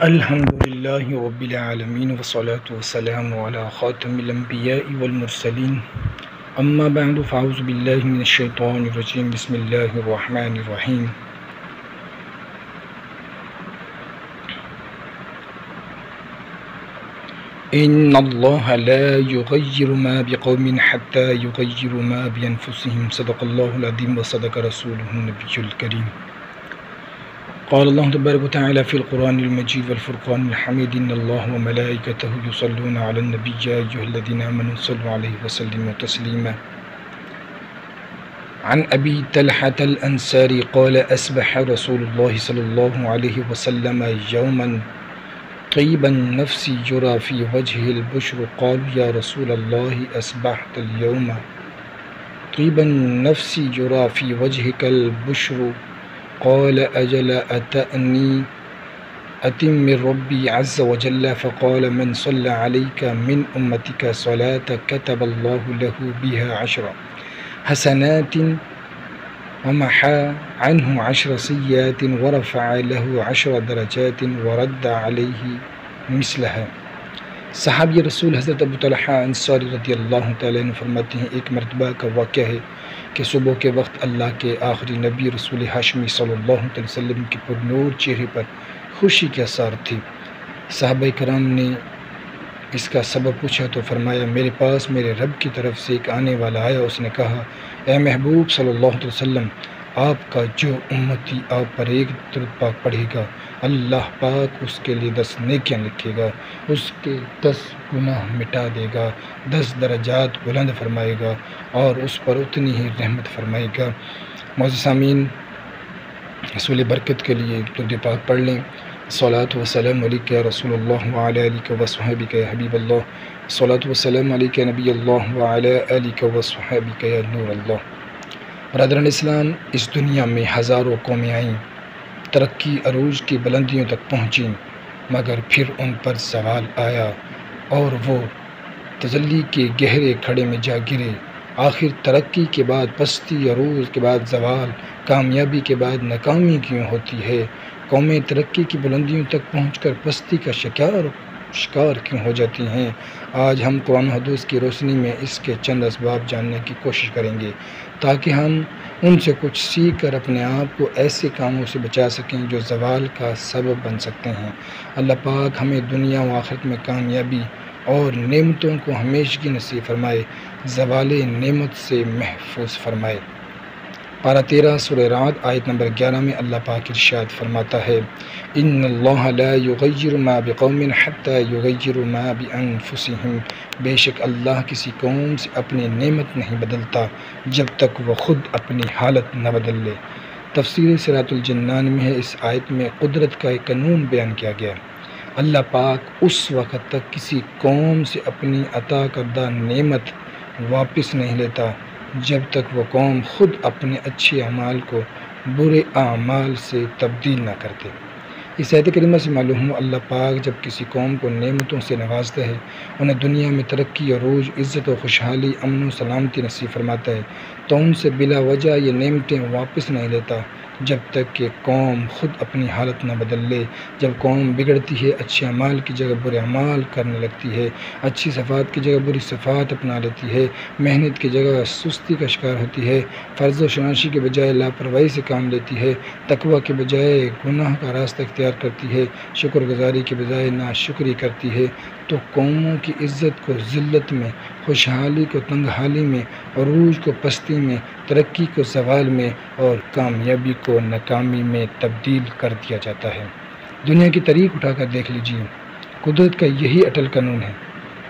الحمد للہ رب العالمین والصلاة والسلام علی خاتم الانبیاء والمرسلین اما بعد فاعوذ باللہ من الشیطان الرجیم بسم اللہ الرحمن الرحیم ان اللہ لا یغیر ما بقوم حتی یغیر ما بانفسهم صدق اللہ العظیم وصدق رسولہ النبی الکریم قال الله تبارك وتعالى في القرآن المجيد والفرقان الحميد إن الله وملائكته يصلون على النبي يا أيها الذين آمنوا صلوا عليه وسلموا تسليما عن أبي طلحة الأنصاري قال أصبح رسول الله صلى الله عليه وسلم يوما طيب النفس يرى في وجهه البشر قالوا يا رسول الله أصبحت اليوم طيب النفس يرى في وجهك البشر قال أجل أتم من ربي عز وجل فقال من صلى عليك من أمتك صلاة كتب الله له بها 10 حسنات ومحى عنه 10 سيئات ورفع له 10 درجات ورد عليه مثلها۔ صحابی رسول حضرت ابو طلحہ انصاری رضی اللہ تعالیٰ عنہ فرماتے ہیں ایک مرتبہ کا واقعہ ہے کہ صبح کے وقت اللہ کے آخری نبی رسول ہاشمی صلی اللہ علیہ وسلم کے پرنور چہرے پر خوشی کے آثار تھے۔ صحابہ کرام نے اس کا سبب پوچھا تو فرمایا میرے پاس میرے رب کی طرف سے ایک آنے والا آیا، اس نے کہا اے محبوب صلی اللہ علیہ وسلم، آپ کا جو امتی آپ پر ایک درود پاک پڑھے گا اللہ پاک اس کے لیے 10 نیکیاں لکھے گا، اس کے 10 گناہ مٹا دے گا، 10 درجات بلند فرمائے گا اور اس پر اتنی ہی رحمت فرمائے گا۔ معزز سامعین، رسول برکت کے لیے درود پاک پڑھ لیں۔ صلاۃ و سلام علیک یا رسول اللہ وعلی آلک و صحبک یا حبیب اللہ، صلاۃ و سلام علیک یا نبی اللہ وعلی آلک و صحبک یا نور اللہ۔ برادران اسلام، اس دنیا میں ہزاروں قومیں آئیں، ترقی عروج کی بلندیوں تک پہنچیں، مگر پھر ان پر زوال آیا اور وہ تجلی کے گہرے کھڑے میں جا گرے۔ آخر ترقی کے بعد پستی، عروج کے بعد زوال، کامیابی کے بعد ناکامی کیوں ہوتی ہے؟ قومیں ترقی کی بلندیوں تک پہنچ کر پستی کا شکار کیوں ہو جاتی ہیں؟ آج ہم قرآن و حدیث کی روشنی میں اس کے چند اسباب جاننے کی کوشش کریں گے تاکہ ہم ان سے کچھ سیکھ کر اپنے آپ کو ایسے کاموں سے بچا سکیں جو زوال کا سبب بن سکتے ہیں۔ اللہ پاک ہمیں دنیا و آخرت میں کامیابی اور نعمتوں کو ہمیشگی نصیب فرمائے، زوال نعمت سے محفوظ فرمائے۔ پارہ 13 سورہ رعد آیت نمبر 11 میں اللہ پاک ارشاد فرماتا ہے ان اللہ لا یغیر ما بقوم حتی یغیروا ما بانفسهم، بے شک اللہ کسی قوم سے اپنی نعمت نہیں بدلتا جب تک وہ خود اپنی حالت نہ بدل لے۔ تفسیر صراط الجنان میں ہے اس آیت میں قدرت کا ایک قانون بیان کیا گیا۔ اللہ پاک اس وقت تک کسی قوم سے اپنی عطا کردہ نعمت واپس نہیں لیتا جب تک وہ قوم خود اپنے اچھے اعمال کو برے اعمال سے تبدیل نہ کرتے۔ اس آیت کریمہ سے معلوم ہو اللہ پاک جب کسی قوم کو نعمتوں سے نوازتا ہے، انہیں دنیا میں ترقی، عروج، عزت و خوشحالی، امن و سلامتی نصیب فرماتا ہے، تو ان سے بلا وجہ یہ نعمتیں واپس نہیں لیتا جب تک کہ قوم خود اپنی حالت نہ بدل لے۔ جب قوم بگڑتی ہے، اچھے اعمال کی جگہ برے اعمال کرنے لگتی ہے، اچھی صفات کی جگہ بری صفات اپنا لیتی ہے، محنت کی جگہ سستی کا شکار ہوتی ہے، فرض و شناسی کے بجائے لاپرواہی سے کام لیتی ہے، تقوی کے بجائے گناہ کا راستہ اختیار کرتی ہے، شکر گزاری کے بجائے ناشکری کرتی ہے، تو قوموں کی عزت کو ذلت میں، خوشحالی کو تنگحالی میں، عروج کو پستی میں، ترقی کو زوال میں اور کامیابی کو ناکامی میں تبدیل کر دیا جاتا ہے۔ دنیا کی تاریخ اٹھا کر دیکھ لیجیے، قدرت کا یہی اٹل قانون ہے۔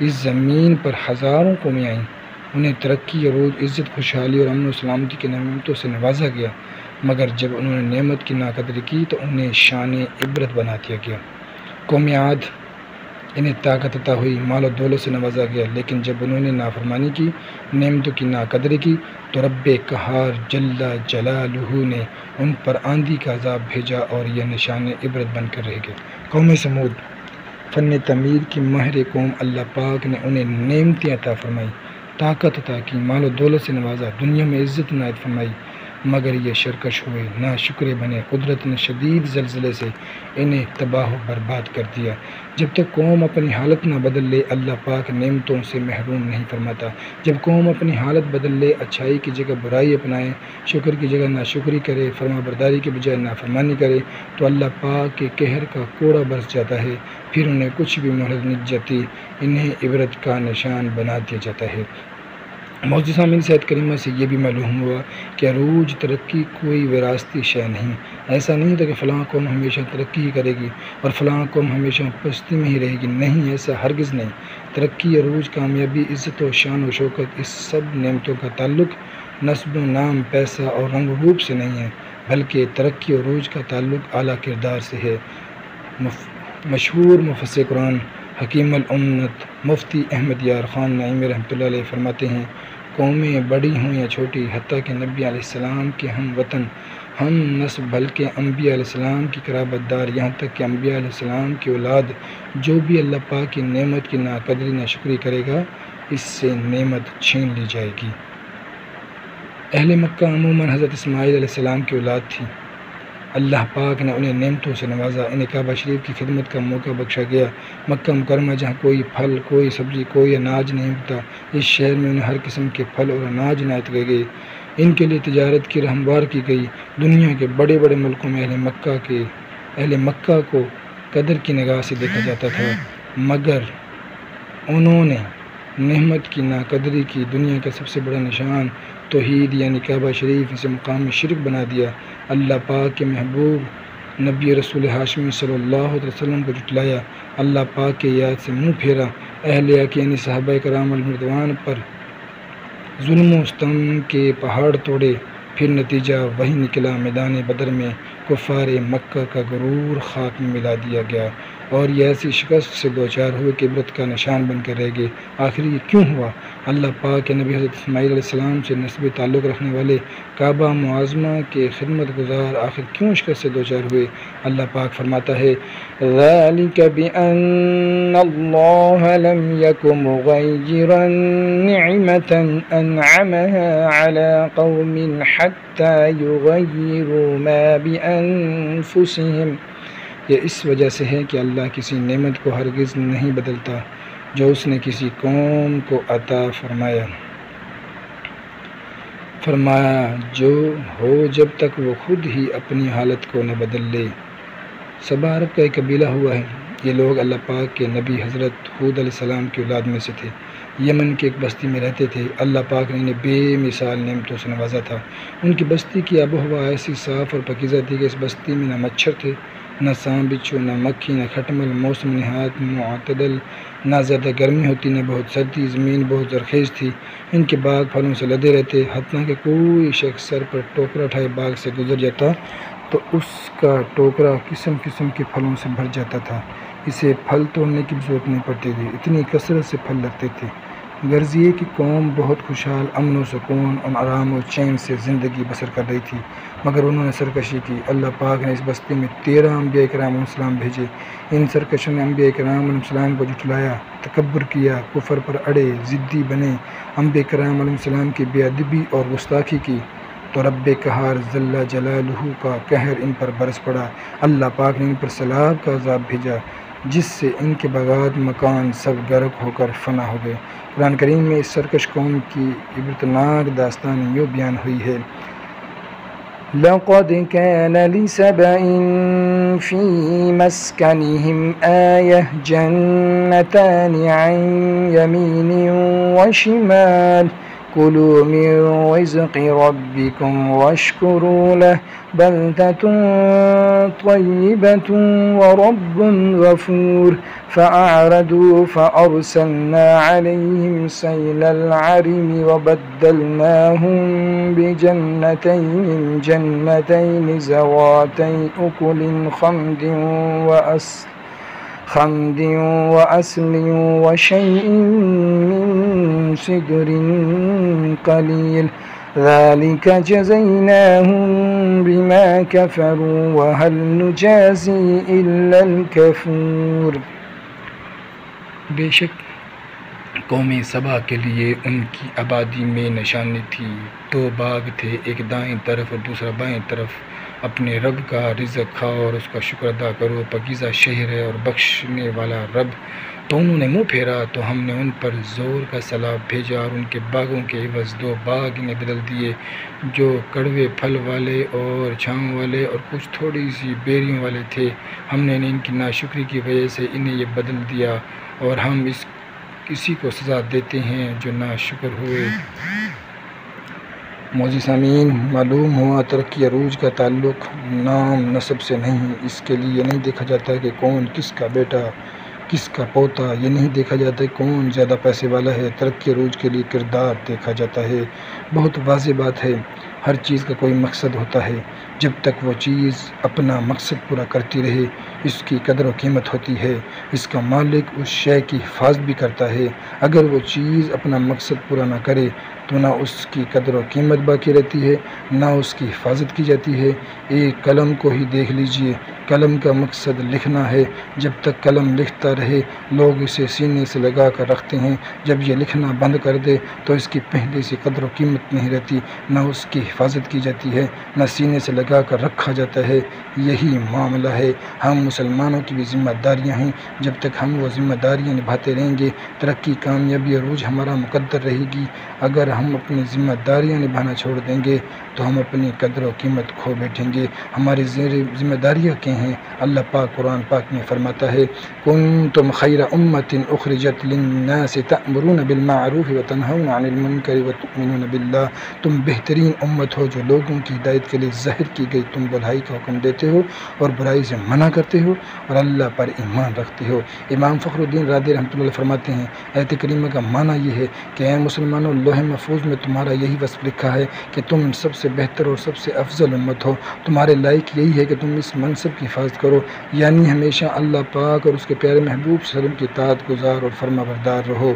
اس زمین پر ہزاروں قومیں آئیں، انہیں ترقی، عروج، عزت، خوشحالی اور امن و سلامتی کی نعمتوں سے نوازا گیا، مگر جب انہوں نے نعمت کی ناقدری کی تو انہیں شان عبرت بنا دیا گیا۔ قوم عاد، انہیں طاقت عطا ہوئی، مال و دولت سے نوازا گیا، لیکن جب انہوں نے نافرمانی کی، نعمتوں کی ناقدری کی، تو رب قہار جل جلالہ نے ان پر آندھی کا عذاب بھیجا اور یہ نشان عبرت بن کر رہ گئے۔ قوم سمود، فن تعمیر کی ماہر قوم، اللہ پاک نے انہیں نعمتیں عطا فرمائی، طاقت عطا کی، مال و دولت سے نوازا، دنیا میں عزت عنایت فرمائی، مگر یہ شرکش ہوئے، ناشکرے بنے، قدرت نے شدید زلزلے سے انہیں تباہ و برباد کر دیا۔ جب تک قوم اپنی حالت نہ بدل لے اللہ پاک نعمتوں سے محروم نہیں فرماتا۔ جب قوم اپنی حالت بدل لے، اچھائی کی جگہ برائی اپنائے، شکر کی جگہ ناشکری کرے، فرما برداری کے بجائے نافرمانی کرے، تو اللہ پاک کے قہر کا کوڑا برس جاتا ہے، پھر انہیں کچھ بھی مہلت نہیں جاتی، انہیں عبرت کا نشان بنا دیا جاتا ہے۔ معزز سامعین، صحت کریمہ سے یہ بھی معلوم ہوا کہ عروج ترقی کوئی وراثتی شے نہیں۔ ایسا نہیں تھا کہ فلاں قوم ہمیشہ ترقی ہی کرے گی اور فلاں قوم ہمیشہ پستی میں ہی رہے گی، نہیں، ایسا ہرگز نہیں۔ ترقی، عروج، کامیابی، عزت و شان و شوکت، اس سب نعمتوں کا تعلق نسب و نام، پیسہ اور رنگ و روپ سے نہیں ہے، بلکہ ترقی و عروج کا تعلق اعلیٰ کردار سے ہے۔ مشہور مفسر قرآن حکیم الامت مفتی احمد یار خان نعیمی رحمۃ اللہ علیہ فرماتے ہیں، قومیں بڑی ہوں یا چھوٹی، حتیٰ کہ نبی علیہ السلام کے ہم وطن، ہم نسب، بلکہ انبیاء علیہ السلام کی قرابت دار، یہاں تک کہ انبیاء علیہ السلام کی اولاد، جو بھی اللہ پاک کی نعمت کی ناقدری ناشکری کرے گا، اس سے نعمت چھین لی جائے گی۔ اہل مکہ عموماً حضرت اسماعیل علیہ السلام کی اولاد تھی۔ اللہ پاک نے انہیں نعمتوں سے نوازا، انہیں کعبہ شریف کی خدمت کا موقع بخشا گیا۔ مکہ مکرمہ جہاں کوئی پھل، کوئی سبزی، کوئی اناج نہیں اگتا، اس شہر میں انہیں ہر قسم کے پھل اور اناج عنایت کیے گئے، ان کے لیے تجارت کی راہ ہموار کی گئی۔ دنیا کے بڑے بڑے ملکوں میں اہل مکہ کو قدر کی نگاہ سے دیکھا جاتا تھا، مگر انہوں نے نعمت کی ناقدری کی۔ دنیا کا سب سے بڑا نشان توحید یعنی کعبہ شریف، اسے مقام شرک بنا دیا۔ اللہ پاک کے محبوب نبی رسول ہاشمی صلی اللہ علیہ وسلم کو جھٹلایا، اللہ پاک کے یاد سے منہ پھیرا، اہل حق یعنی صحابہ کرام رضوان پر ظلم و ستم کے پہاڑ توڑے، پھر نتیجہ وہی نکلا، میدان بدر میں کفار مکہ کا غرور خاک میں ملا دیا گیا اور یہ ایسی شکست سے دوچار ہوئے کہ عبرت کا نشان بن کر رہ گئے۔ آخر یہ کیوں ہوا؟ اللہ پاک کے نبی حضرت اسماعیل علیہ السلام سے نسبی تعلق رکھنے والے کعبہ معظمہ کے خدمت گزار آخر کیوں شکست سے دوچار ہوئے؟ اللہ پاک فرماتا ہے، ذَلِكَ بِأَنَّ اللَّهَ لَمْ يَكُ مُغَيِّرًا نِعْمَةً أَنْعَمَهَا عَلَىٰ قَوْمٍ حَتَّىٰ يُغَيِّرُوا مَا بِأَنفُسِهِمْ۔ یہ اس وجہ سے ہے کہ اللہ کسی نعمت کو ہرگز نہیں بدلتا جو اس نے کسی قوم کو عطا فرمایا جو ہو، جب تک وہ خود ہی اپنی حالت کو نہ بدل لے۔ سبا عرب کا ایک قبیلہ ہوا ہے، یہ لوگ اللہ پاک کے نبی حضرت ہود علیہ السلام کی اولاد میں سے تھے، یمن کی ایک بستی میں رہتے تھے۔ اللہ پاک نے انہیں بے مثال نعمتوں سے نوازا تھا۔ ان کی بستی کی آب و ہوا ایسی صاف اور پاکیزہ تھی کہ اس بستی میں نہ مچھر تھے، نہ سانپ بچھو، نہ مکھی، نہ کھٹمل، موسم نہایت معتدل، نہ زیادہ گرمی ہوتی نہ بہت سردی، زمین بہت زرخیز تھی، ان کے باغ پھلوں سے لدے رہتے، حتیٰ کہ کوئی شخص سر پر ٹوکرا اٹھائے باغ سے گزر جاتا تو اس کا ٹوکرا قسم قسم کے پھلوں سے بھر جاتا تھا، اسے پھل توڑنے کی بھی ضرورت نہیں پڑتی تھی، اتنی کثرت سے پھل لگتے تھے۔ غرض یہ کہ قوم بہت خوشحال، امن و سکون اور آرام و چین سے زندگی بسر کر رہی تھی، مگر انہوں نے سرکشی کی۔ اللہ پاک نے اس بستی میں 13 انبیاء کرام علیہ السلام بھیجے۔ ان سرکشوں نے انبیاء کرام علیہ السلام کو جھٹلایا، تکبر کیا، کفر پر اڑے، ضدی بنے، انبیاء کرام علیہ السلام کی بے ادبی اور گستاخی کی، تو رب قہار جل جلالہ کا قہر ان پر برس پڑا۔ اللہ پاک نے ان پر سیلاب کا عذاب بھیجا، جس سے ان کے باغات، مکان سب غرق ہو کر فنا ہو گئے۔ قرآن کریم میں اس سرکش قوم کی عبرتناک داستان یوں بیان ہوئی ہے، لَقَدْ كَانَ لِسَبَإٍ فِي مَسْكَنِهِمْ آيَةٌ جَنَّتَانِ عَنْ يَمِينٍ وَشِمَالٍ كُلُوا مِنْ رِزْقِ رَبِّكُمْ وَاشْكُرُوا لَهُ بَلْدَةٌ طَيِّبَةٌ وَرَبٌّ غَفُورٌ فَأَعْرَضُوا فَأَرْسَلْنَا عَلَيْهِمْ سَيْلَ الْعَرِمِ وَبَدَّلْنَاهُمْ بِجَنَّتَيْهِمْ جَنَّتَيْنِ ذَوَاتَيْ أُكُلٍ خَمْدٍ وَأَصْلٍ وَشَيْءٍ مِّن سِدْرٍ قَلِيلٍ ذَلِكَ جَزَيْنَاهُم بِمَا كَفَرُوا وَهَلْ نُجَازِي إِلَّا الْكَفُورَ۔ بے شک قوم سبا کے لیے ان کی آبادی میں نشانی تھی۔ 2 باغ تھے، ایک دائیں طرف اور دوسرا بائیں طرف۔ اپنے رب کا رزق کھاؤ اور اس کا شکر ادا کرو، پاکیزہ شہر ہے اور بخشنے والا رب۔ تو انہوں نے منہ پھیرا تو ہم نے ان پر زور کا سیلاب بھیجا اور ان کے باغوں کے عوض 2 باغ انہیں بدل دیے، جو کڑوے پھل والے اور چھاؤں والے اور کچھ تھوڑی سی بیریوں والے تھے۔ ہم نے ان کی ناشکری کی وجہ سے انہیں یہ بدل دیا، اور ہم کسی کو سزا دیتے ہیں جو ناشکر ہوئے۔ معزز سامعین، معلوم ہوا ترقی عروج کا تعلق نام نسب سے نہیں۔ اس کے لیے نہیں دیکھا جاتا کہ کون کس کا بیٹا، کس کا پوتا، یہ نہیں دیکھا جاتا کہ کون زیادہ پیسے والا ہے۔ ترقی عروج کے لیے کردار دیکھا جاتا ہے۔ بہت واضح بات ہے، ہر چیز کا کوئی مقصد ہوتا ہے۔ جب تک وہ چیز اپنا مقصد پورا کرتی رہے، اس کی قدر و قیمت ہوتی ہے۔ اس کا مالک اس شے کی حفاظت بھی کرتا ہے۔ اگر وہ چیز اپنا مقصد پورا نہ کرے تو نہ اس کی قدر و قیمت باقی رہتی ہے، نہ اس کی حفاظت کی جاتی ہے۔ ایک قلم کو ہی دیکھ لیجئے، قلم کا مقصد لکھنا ہے۔ جب تک قلم لکھتا رہے، لوگ اسے سینے سے لگا کر رکھتے ہیں۔ جب یہ لکھنا بند کر دے تو اس کی پہلے سے قدر و قیمت نہیں رہتی، نہ اس کی حفاظت کی جاتی ہے، نہ سینے سے لگا کر رکھا جاتا ہے۔ یہی معاملہ ہے۔ ہم مسلمانوں کی بھی ذمہ داریاں ہیں۔ جب تک ہم وہ ذمہ داریاں نبھاتے رہیں گے، ترقی، کامیابی، عروج ہمارا مقدر رہے گی۔ اگر ہم اپنی ذمہ داریاں نبھانا چھوڑ دیں گے تو ہم اپنی قدر و قیمت کھو بیٹھیں گے۔ ہماری ذمہ داریاں کیا ہیں؟ اللہ پاک قرآن پاک میں فرماتا ہے، کنتم خیر امۃ اخرجت للناس تأمرون بالمعروف وتنہون عن المنکر وتؤمنون باللہ۔ تم بہترین امت ہو جو لوگوں کی ہدایت کے لیے ظاہر کی گئی، تم بھلائی کا حکم دیتے ہو اور برائی سے منع کرتے ہو اور اللہ پر ایمان رکھتے ہو۔ امام فخر الدین رازی رحمۃ اللہ علیہ فرماتے ہیں، آیت کریمہ کا معنی یہ ہے کہ اے مسلمانوں، لوح محفوظ میں تمہارا یہی وصف لکھا ہے کہ تم سب سے بہتر اور سب سے افضل امت ہو۔ تمہارے لائق یہی ہے کہ تم اس منصب کی حفاظت کرو، یعنی ہمیشہ اللہ پاک اور اس کے پیارے محبوب صلی اللہ علیہ وسلم کی اطاعت گزار اور فرما بردار رہو۔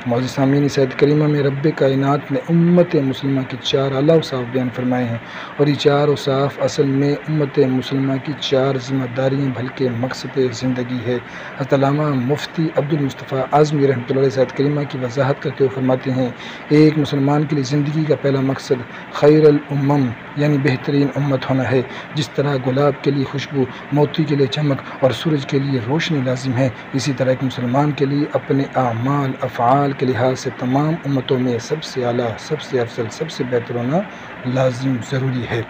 معزز سامعین، اس آیت کریمہ میں رب کائنات نے امت مسلمہ کی 4 اعلیٰ اوصاف بیان فرمائے ہیں، اور یہ 4 اوصاف اصل میں امت مسلمہ کی 4 ذمہ داریاں بلکہ مقصد زندگی ہے۔ حضرت علامہ مفتی عبد المصطفیٰ اعظمی رحمۃ اللہ علیہ اس آیت کریمہ کی وضاحت کرتے ہوئے فرماتے ہیں، ایک مسلمان کے لیے زندگی کا پہلا مقصد خیر الامم یعنی بہترین امت ہونا ہے۔ جس طرح گلاب کے لیے خوشبو، موتی کے لیے چمک اور سورج کے لیے روشنی لازم ہے، اسی طرح ایک مسلمان کے لیے اپنے اعمال افعال کے لحاظ سے تمام امتوں میں سب سے اعلیٰ، سب سے افضل، سب سے بہتر ہونا لازم ضروری ہے۔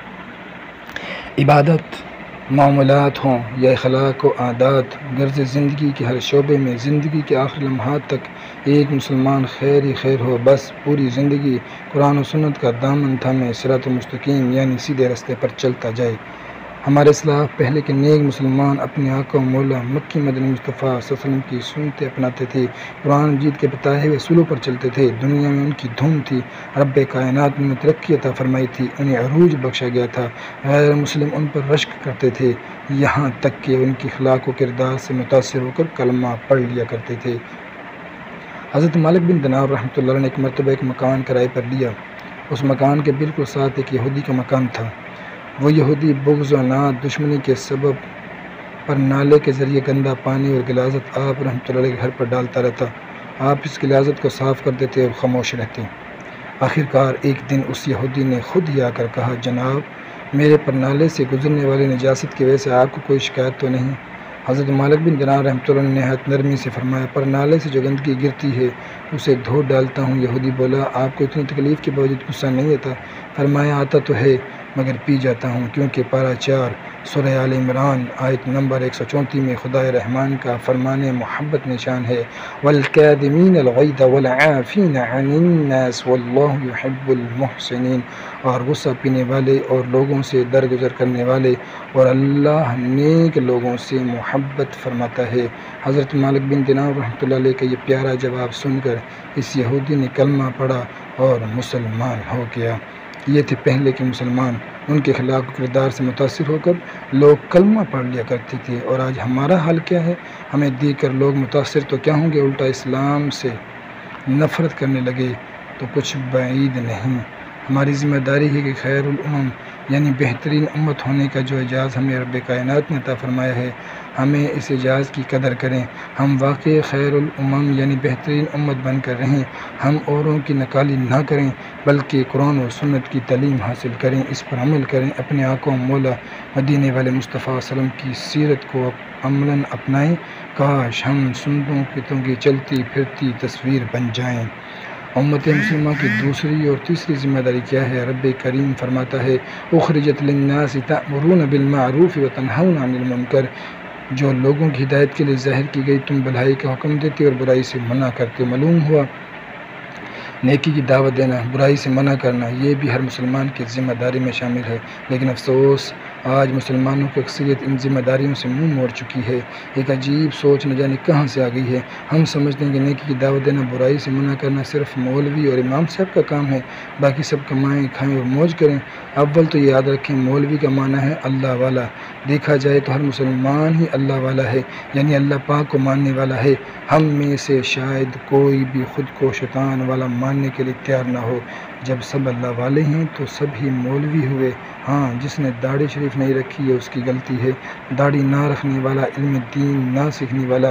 عبادت، معاملات ہوں یا اخلاق و عادات، غرض زندگی کے ہر شعبے میں زندگی کے آخری لمحات تک ایک مسلمان خیر ہی خیر ہو، بس پوری زندگی قرآن و سنت کا دامن تھامے صراط مستقیم یعنی سیدھے راستے پر چلتا جائے۔ ہمارے اسلاف پہلے کے نیک مسلمان اپنے آقا و مولا مکی مدنی مصطفیٰ صلی اللہ علیہ وسلم کی سنتیں اپناتے تھے، قرآن مجید کے بتائے ہوئے اصولوں پر چلتے تھے۔ دنیا میں ان کی دھوم تھی، رب کائنات نے انہیں ترقی عطا فرمائی تھی، انہیں عروج بخشا گیا تھا۔ غیر مسلم ان پر رشک کرتے تھے، یہاں تک کہ ان کی اخلاق و کردار سے متاثر ہو کر کلمہ پڑھ لیا کرتے تھے۔ حضرت مالک بن دینار رحمۃ اللہ علیہ نے ایک مرتبہ ایک مکان کرائے پر لیا۔ اس مکان کے بالکل ساتھ ایک یہودی کا مکان تھا۔ وہ یہودی بغض و عناد، دشمنی کے سبب پر نالے کے ذریعے گندا پانی اور غلاظت آپ رحمۃ اللہ علیہ کے گھر پر ڈالتا رہتا۔ آپ اس غلاظت کو صاف کر دیتے اور خاموش رہتے۔ آخر کار ایک دن اس یہودی نے خود ہی آ کر کہا، جناب، میرے پر نالے سے گزرنے والی نجاست کی وجہ سے آپ کو کوئی شکایت تو نہیں؟ حضرت مالک بن دینار رحمۃ اللہ نے نہایت نرمی سے فرمایا، پر نالے سے جو گندگی گرتی ہے اسے دھو ڈالتا ہوں۔ یہودی بولا، آپ کو اتنی تکلیف کے باوجود غصہ نہیں آتا؟ فرمایا، آتا تو ہے مگر پی جاتا ہوں، کیونکہ پارہ 4 سورہ آل عمران آیت نمبر 134 میں خدائے رحمان کا فرمان محبت نشان ہے، والکاظمین الغیظ والعافین عن الناس واللہ یحب المحسنین، اور غصہ پینے والے اور لوگوں سے درگزر کرنے والے، اور اللہ نیک لوگوں سے محبت فرماتا ہے۔ حضرت مالک بن دینار رحمۃ اللہ علیہ کا یہ پیارا جواب سن کر اس یہودی نے کلمہ پڑھا اور مسلمان ہو گیا۔ یہ تھے پہلے کے مسلمان، ان کے اخلاق و کردار سے متاثر ہو کر لوگ کلمہ پڑھ لیا کرتے تھے، اور آج ہمارا حال کیا ہے؟ ہمیں دیکھ کر لوگ متاثر تو کیا ہوں گے، الٹا اسلام سے نفرت کرنے لگے تو کچھ بعید نہیں۔ ہماری ذمہ داری ہے کہ خیر الامم یعنی بہترین امت ہونے کا جو اعزاز ہمیں رب کائنات نے عطا فرمایا ہے، ہمیں اس اعزاز کی قدر کریں، ہم واقعی خیر الامم یعنی بہترین امت بن کر رہیں، ہم اوروں کی نقالی نہ کریں بلکہ قرآن و سنت کی تعلیم حاصل کریں، اس پر عمل کریں، اپنے آقا و مولا مدینے والے مصطفیٰ صلی اللہ علیہ وسلم کی سیرت کو عملاً اپنائیں۔ کاش ہم سنتوں کتوں کی چلتی پھرتی تصویر بن جائیں۔ امت مسلمہ کی دوسری اور تیسری ذمہ داری کیا ہے؟ رب کریم فرماتا ہے اخرجت للناس تأمرون بالمعروف وتنہون عن المنکر، جو لوگوں کی ہدایت کے لیے ظاہر کی گئی، تم بھلائی کا حکم دیتے اور برائی سے منع کرتے۔ معلوم ہوا نیکی کی دعوت دینا، برائی سے منع کرنا، یہ بھی ہر مسلمان کی ذمہ داری میں شامل ہے، لیکن افسوس آج مسلمانوں کی اکثریت ان ذمہ داریوں سے منہ موڑ چکی ہے۔ ایک عجیب سوچ نہ جانے کہاں سے آ گئی ہے، ہم سمجھتے ہیں کہ نیکی کی دعوت دینا، برائی سے منع کرنا صرف مولوی اور امام صاحب کا کام ہے، باقی سب کمائیں کھائیں اور موج کریں۔ اول تو یاد رکھیں مولوی کا معنی ہے اللہ والا، دیکھا جائے تو ہر مسلمان ہی اللہ والا ہے، یعنی اللہ پاک کو ماننے والا ہے۔ ہم میں سے شاید کوئی بھی خود کو شیطان والا ماننے کے لیے تیار نہ ہو۔ جب سب اللہ والے ہیں تو سب ہی مولوی ہوئے۔ ہاں، جس نے داڑھی شریف نہیں رکھی ہے اس کی غلطی ہے۔ داڑھی نہ رکھنے والا، علم دین نہ سیکھنے والا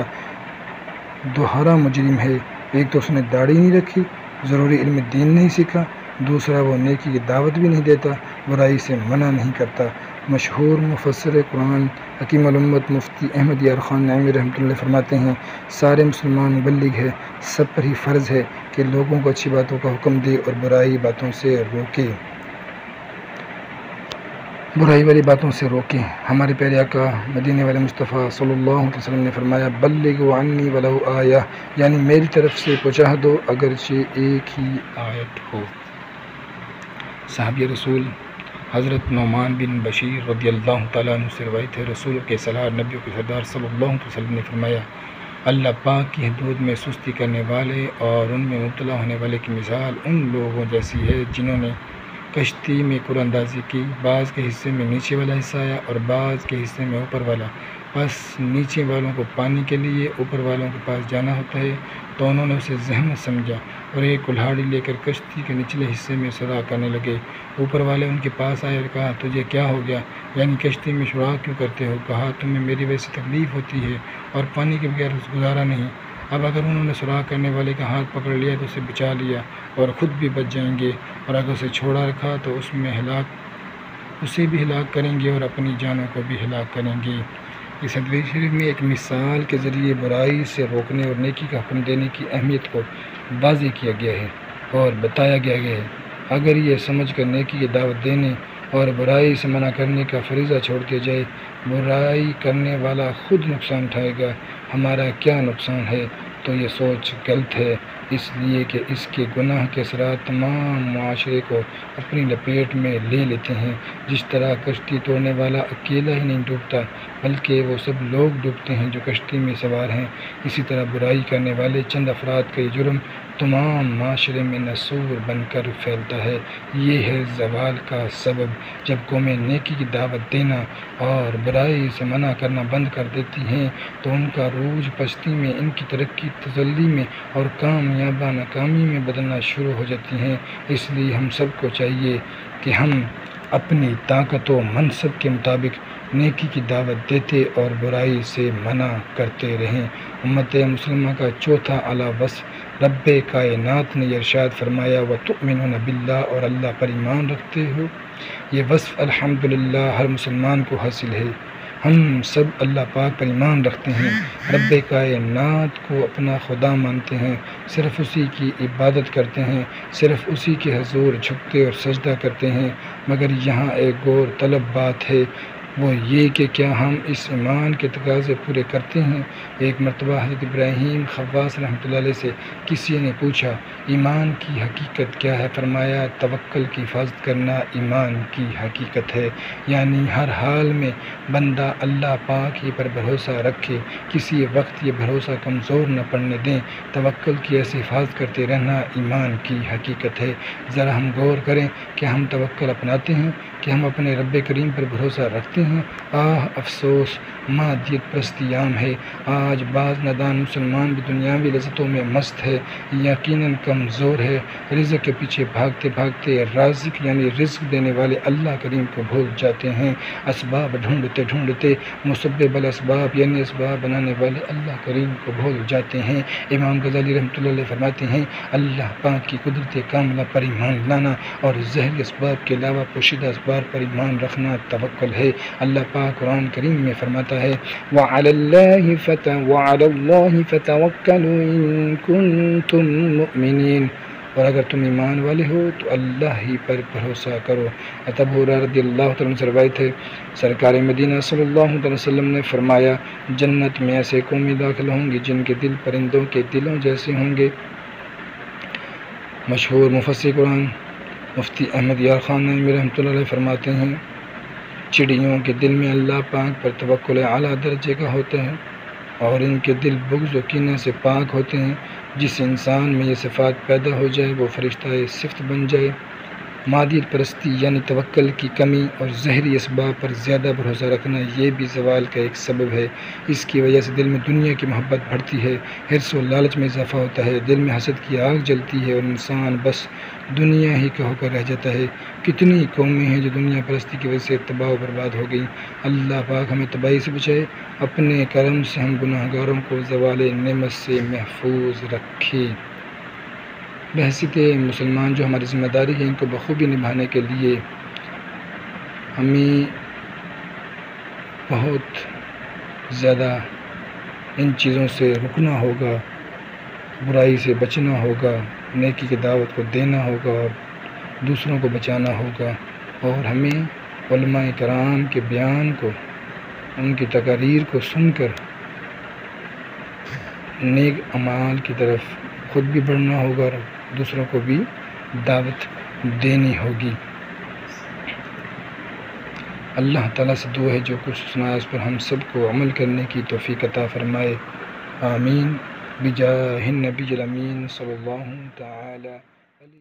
دوہرا مجرم ہے۔ ایک تو اس نے داڑھی نہیں رکھی، ضروری علم دین نہیں سیکھا، دوسرا وہ نیکی کی دعوت بھی نہیں دیتا، برائی سے منع نہیں کرتا۔ مشہور مفسر قرآن حکیم الامت مفتی احمد یار خان نعیمی رحمۃ اللہ فرماتے ہیں سارے مسلمان مبلغ ہے، سب پر ہی فرض ہے کہ لوگوں کو اچھی باتوں کا حکم دے اور برائی باتوں سے روکے، برائی والی باتوں سے روکیں۔ ہمارے پیارے آقا مدینے والے مصطفیٰ صلی اللہ علیہ وسلم نے فرمایا بلغوا عنی ولو آیہ، یعنی میری طرف سے پہنچا دو اگرچہ ایک ہی آیت ہو۔ صحابی رسول حضرت نعمان بن بشیر رضی اللہ تعالیٰ عنہ سے روایت ہے، رسول کے سالار نبیوں کے سردار صلی اللہ علیہ وسلم نے فرمایا اللہ پاک کی حدود میں سستی کرنے والے اور ان میں مبتلا ہونے والے کی مثال ان لوگوں جیسی ہے جنہوں نے کشتی میں قرآن اندازی کی، بعض کے حصے میں نیچے والا حصہ آیا اور بعض کے حصے میں اوپر والا، بس نیچے والوں کو پانی کے لیے اوپر والوں کے پاس جانا ہوتا ہے تو انہوں نے اسے زحمت سمجھا اور ایک کلہاڑی لے کر کشتی کے نچلے حصے میں سوراخ کرنے لگے۔ اوپر والے ان کے پاس آئے اور کہا تجھے کیا ہو گیا، یعنی کشتی میں سوراخ کیوں کرتے ہو؟ کہا تمہیں میری وجہ سے تکلیف ہوتی ہے اور پانی کے بغیر گزارا نہیں۔ اب اگر انہوں نے سوراخ کرنے والے کا ہاتھ پکڑ لیا تو اسے بچا لیا اور خود بھی بچ جائیں گے، اور اگر اسے چھوڑا رکھا تو اسے بھی ہلاک کریں گے اور اپنی جانوں کو بھی ہلاک کریں گے۔ اس حدیث شریف میں ایک مثال کے ذریعے برائی سے روکنے اور نیکی کا حکم دینے کی اہمیت کو واضح کیا گیا ہے اور بتایا گیا ہے۔ اگر یہ سمجھ کر نیکی کی دعوت دینے اور برائی سے منع کرنے کا فریضہ چھوڑ دیا جائے برائی کرنے والا خود نقصان اٹھائے گا، ہمارا کیا نقصان ہے، تو یہ سوچ غلط ہے، اس لیے کہ اس کے گناہ کے اثرات تمام معاشرے کو اپنی لپیٹ میں لے لیتے ہیں۔ جس طرح کشتی توڑنے والا اکیلا ہی نہیں ڈوبتا بلکہ وہ سب لوگ ڈوبتے ہیں جو کشتی میں سوار ہیں، اسی طرح برائی کرنے والے چند افراد کا یہ جرم تمام معاشرے میں نسور بن کر پھیلتا ہے۔ یہ ہے زوال کا سبب۔ جب قومیں نیکی کی دعوت دینا اور برائی سے منع کرنا بند کر دیتی ہیں تو ان کا عروج پستی میں، ان کی ترقی تسلی میں اور کامیابی ناکامی میں بدلنا شروع ہو جاتی ہیں۔ اس لیے ہم سب کو چاہیے کہ ہم اپنی طاقت و منصب کے مطابق نیکی کی دعوت دیتے اور برائی سے منع کرتے رہیں۔ امت مسلمہ کا چوتھا اعلیٰ وصف رب کائنات نے ارشاد فرمایا وَتُؤْمِنُونَ بِاللَّهِ، اور اللہ پر ایمان رکھتے ہو۔ یہ وصف الحمدللہ ہر مسلمان کو حاصل ہے۔ ہم سب اللہ پاک پر ایمان رکھتے ہیں، رب کائنات کو اپنا خدا مانتے ہیں، صرف اسی کی عبادت کرتے ہیں، صرف اسی کے حضور جھکتے اور سجدہ کرتے ہیں۔ مگر یہاں ایک غور طلب بات ہے، وہ یہ کہ کیا ہم اس ایمان کے تقاضے پورے کرتے ہیں؟ ایک مرتبہ حضرت ابراہیم خواص رحمۃ اللہ علیہ سے کسی نے پوچھا ایمان کی حقیقت کیا ہے؟ فرمایا توکل کی حفاظت کرنا ایمان کی حقیقت ہے، یعنی ہر حال میں بندہ اللہ پاک ہی پر بھروسہ رکھے، کسی وقت یہ بھروسہ کمزور نہ پڑنے دیں۔ توکل کی ایسی حفاظت کرتے رہنا ایمان کی حقیقت ہے۔ ذرا ہم غور کریں کہ ہم توکل اپناتے ہیں کہ ہم اپنے رب کریم پر بھروسہ رکھتے ہیں۔ افسوس، مادیت پرستی عام ہے۔ آج بعض نادان مسلمان بھی دنیاوی لذتوں میں مست ہے، یقیناً کمزور ہے۔ رزق کے پیچھے بھاگتے بھاگتے رازق یعنی رزق دینے والے اللہ کریم کو بھول جاتے ہیں۔ اسباب ڈھونڈتے ڈھونڈتے مسبب الاسباب یعنی اسباب بنانے والے اللہ کریم کو بھول جاتے ہیں۔ امام غزالی رحمۃ اللہ علیہ فرماتے ہیں، اللہ پاک کی قدرت کاملہ پر ایمان لانا اور ظاہری اسباب کے علاوہ پوشیدہ اسباب پر ایمان رکھنا توکل ہے۔ اللہ پاک قرآن کریم میں فرماتا ہے، وَعَلَى اللَّهِ فَتَوَكَّلُوا إِن كُنتُم مُّؤْمِنِينَ، اور اگر تم ایمان والے ہو تو اللہ ہی پر بھروسہ کرو۔ ابو ہریرہ رضی اللہ تعالیٰ عنہ سے روایت ہے، سرکار مدینہ صلی اللہ علیہ وسلم نے فرمایا، جنت میں ایسے قومیں داخل ہوں گی جن کے دل پرندوں کے دلوں جیسے ہوں گے۔ مشہور مفسر قرآن مفتی احمد یار خان نعیمی رحمۃ اللہ علیہ فرماتے ہیں، چڑیوں کے دل میں اللہ پاک پر توکل اعلیٰ درجے کا ہوتا ہے اور ان کے دل بغض و کینہ سے پاک ہوتے ہیں۔ جس انسان میں یہ صفات پیدا ہو جائے وہ فرشتہ صفت بن جائے۔ مادیت پرستی یعنی توکل کی کمی اور ظاہری اسباب پر زیادہ بھروسہ رکھنا یہ بھی زوال کا ایک سبب ہے۔ اس کی وجہ سے دل میں دنیا کی محبت بڑھتی ہے، حرص و لالچ میں اضافہ ہوتا ہے، دل میں حسد کی آگ جلتی ہے اور انسان بس دنیا ہی کا ہو کر رہ جاتا ہے۔ کتنی قومیں ہیں جو دنیا پرستی کی وجہ سے تباہ و برباد ہو گئیں۔ اللہ پاک ہمیں تباہی سے بچائے، اپنے کرم سے ہم گناہ گاروں کو زوال نعمت سے محفوظ رکھے۔ بحیثیت مسلمان جو ہماری ذمہ داری ہے ان کو بخوبی نبھانے کے لیے ہمیں بہت زیادہ ان چیزوں سے رکنا ہوگا، برائی سے بچنا ہوگا، نیکی کی دعوت کو دینا ہوگا اور دوسروں کو بچانا ہوگا، اور ہمیں علماء کرام کے بیان کو، ان کی تقاریر کو سن کر نیک اعمال کی طرف خود بھی بڑھنا ہوگا اور دوسروں کو بھی دعوت دینی ہوگی۔ اللہ تعالیٰ سے دعا ہے جو کچھ سنایا اس پر ہم سب کو عمل کرنے کی توفیق عطا فرمائے، آمین، بجاہ النبی الامین صلی اللہ تعالی علیہ